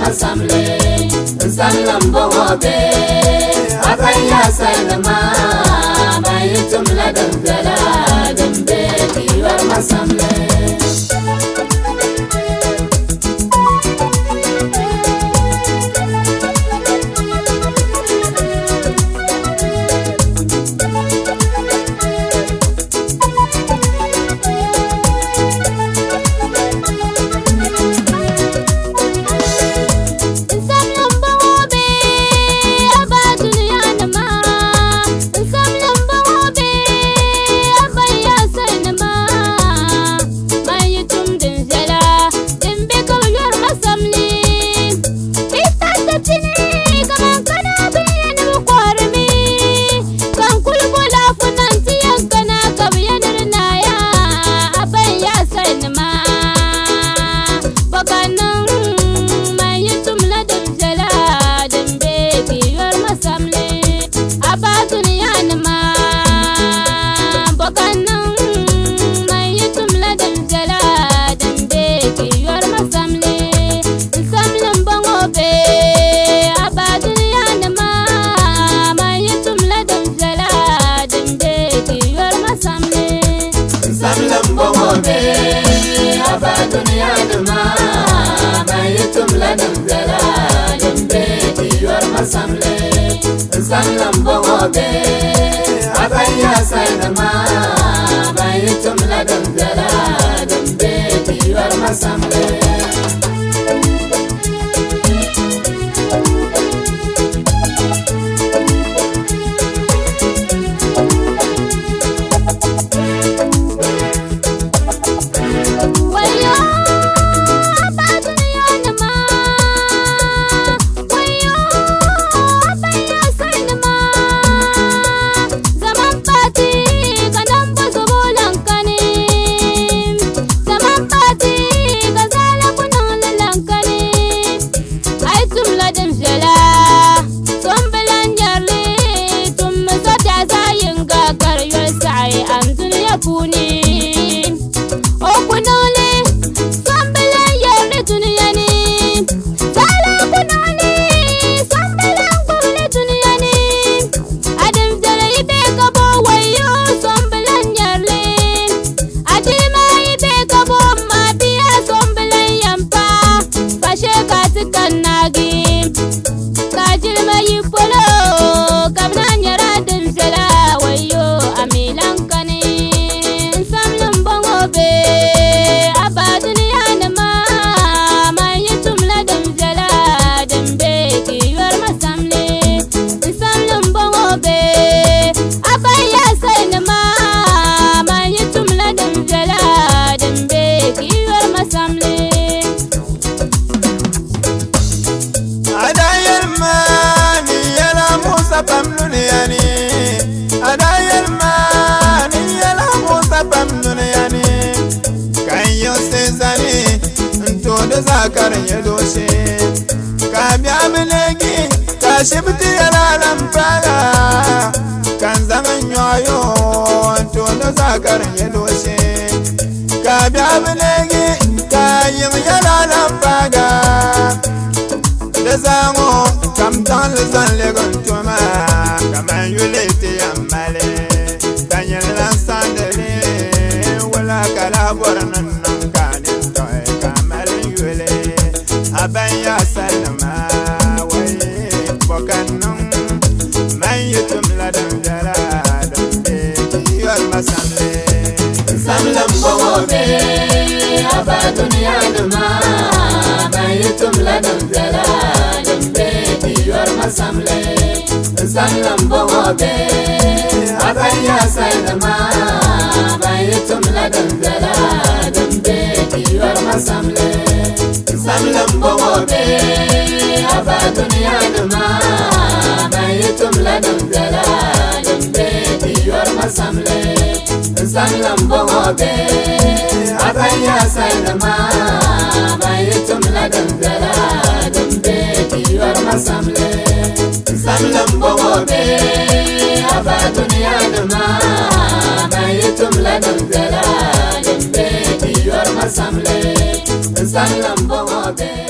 masamle Salam bobe Abaya salama Bayitum ladam zala Dembe kiwar masamle Salam bobe Abaya salama Bayitum ladam zala Dembe kiwar masamle Zakar ya doshe ka biya milegi ka shibti yalalan fara kan zaman yoyo to da zakar ya doshe ka biya milegi ka yin yalalan fara da zango kam dan zan le gon tuma kaman yulete yamale kan yalan sandere wala kala bornan Abaya salama waye bokanum mayitum ladam jara dambe kiwar masamle Salam bobe aba dunya dama mayitum ladam jara dambe kiwar masamle Salam bobe abaya salama mayitum ladam jara dambe kiwar masamle Salam bobe aba dunya dama Bayitum ladam zala Dembe kiwar masamle Salam bobe abaya salama Bayitum ladam zala Dembe kiwar masamle Salam bobe aba dunya dama Bayitum ladam zala Dembe kiwar masamle Salam bobe